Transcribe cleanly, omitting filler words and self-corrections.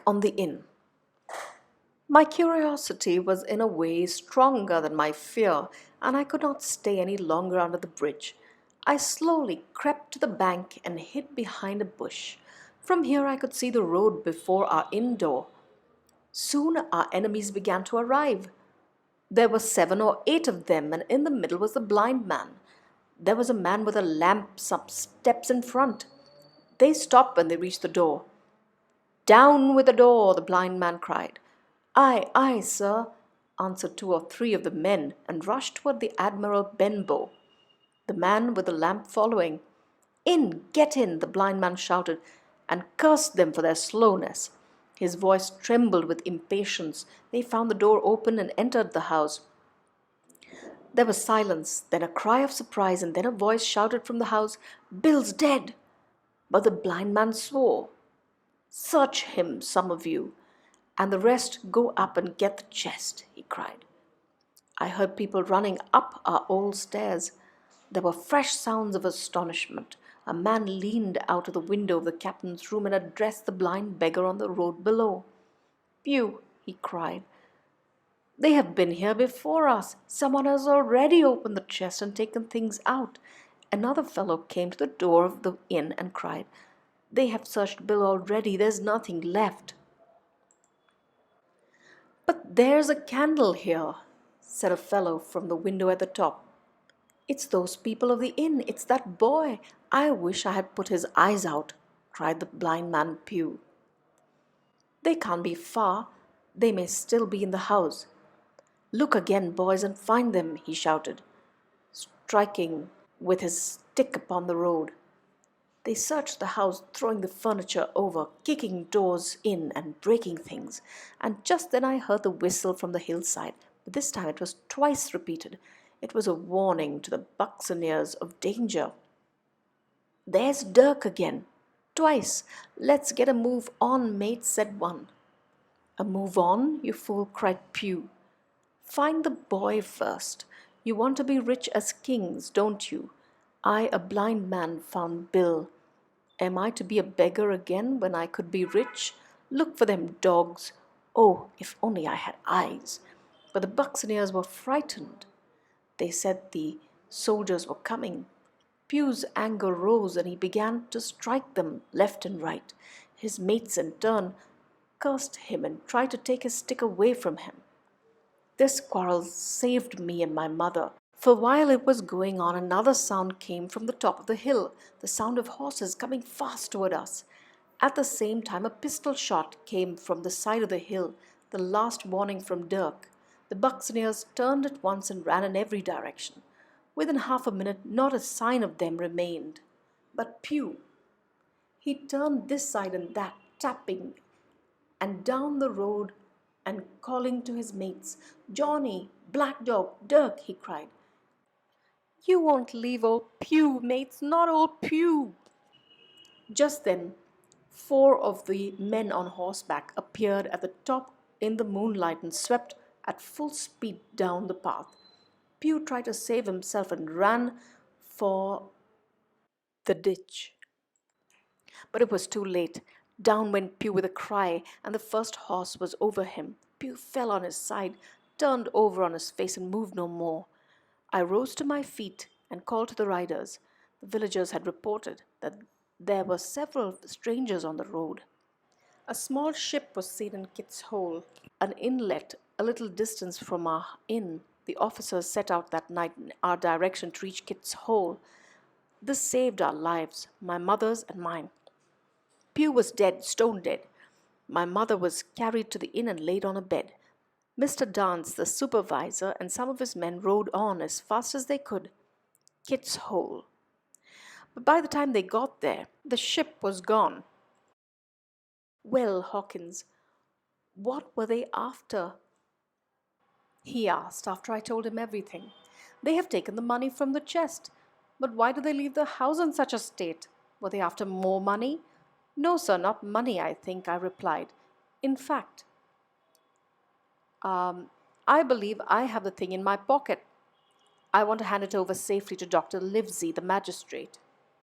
on the inn. My curiosity was in a way stronger than my fear, and I could not stay any longer under the bridge. I slowly crept to the bank and hid behind a bush. From here I could see the road before our inn door. Soon our enemies began to arrive. There were 7 or 8 of them, and in the middle was the blind man. There was a man with a lamp some steps in front. They stopped when they reached the door. "Down with the door!" the blind man cried. "Aye, aye, sir," answered 2 or 3 of the men, and rushed toward the Admiral Benbow, the man with the lamp following. "In, get in!" the blind man shouted, and cursed them for their slowness. His voice trembled with impatience. They found the door open and entered the house. There was silence, then a cry of surprise, and then a voice shouted from the house, "Bill's dead!" But the blind man swore. "Search him, some of you, and the rest go up and get the chest," he cried. I heard people running up our old stairs. There were fresh sounds of astonishment. A man leaned out of the window of the captain's room and addressed the blind beggar on the road below. "Pew," he cried, "they have been here before us. Someone has already opened the chest and taken things out." Another fellow came to the door of the inn and cried, "They have searched Bill already. There's nothing left." "But there's a candle here," said a fellow from the window at the top. "It's those people of the inn. It's that boy. I wish I had put his eyes out," cried the blind man Pew. "They can't be far. They may still be in the house. Look again, boys, and find them," he shouted, striking with his stick upon the road. They searched the house, throwing the furniture over, kicking doors in and breaking things. And just then I heard the whistle from the hillside, but this time it was twice repeated. It was a warning to the buccaneers of danger. "There's Dirk again!" "Twice! Let's get a move on, mate," said one. "A move on, you fool," cried Pew. "Find the boy first. You want to be rich as kings, don't you? I, a blind man, found Bill. Am I to be a beggar again when I could be rich? Look for them dogs. Oh, if only I had eyes." But the buccaneers were frightened. They said the soldiers were coming. Pew's anger rose and he began to strike them left and right. His mates in turn cursed him and tried to take his stick away from him. This quarrel saved me and my mother, for while it was going on another sound came from the top of the hill, the sound of horses coming fast toward us. At the same time a pistol shot came from the side of the hill, the last warning from Dirk. The buccaneers turned at once and ran in every direction. Within half a minute not a sign of them remained. But Pew, he turned this side and that, tapping, and down the road and calling to his mates. "Johnny, Black Dog, Dirk," he cried. "You won't leave old Pew, mates, not old Pew." Just then 4 of the men on horseback appeared at the top in the moonlight and swept at full speed down the path. Pew tried to save himself and ran for the ditch. But it was too late. Down went Pew with a cry, and the first horse was over him. Pew fell on his side, turned over on his face, and moved no more. I rose to my feet and called to the riders. The villagers had reported that there were several strangers on the road. A small ship was seen in Kit's Hole, an inlet a little distance from our inn. The officers set out that night in our direction to reach Kit's Hole. This saved our lives, my mother's and mine. Pew was dead, stone dead. My mother was carried to the inn and laid on a bed. Mr. Dance, the supervisor, and some of his men rode on as fast as they could. Kit's Hole. But by the time they got there, the ship was gone. "Well, Hawkins, what were they after?" he asked after I told him everything. "They have taken the money from the chest. But why did they leave the house in such a state? Were they after more money?" "No, sir, not money, I think," I replied. "In fact, I believe I have the thing in my pocket. I want to hand it over safely to Dr. Livesey, the magistrate."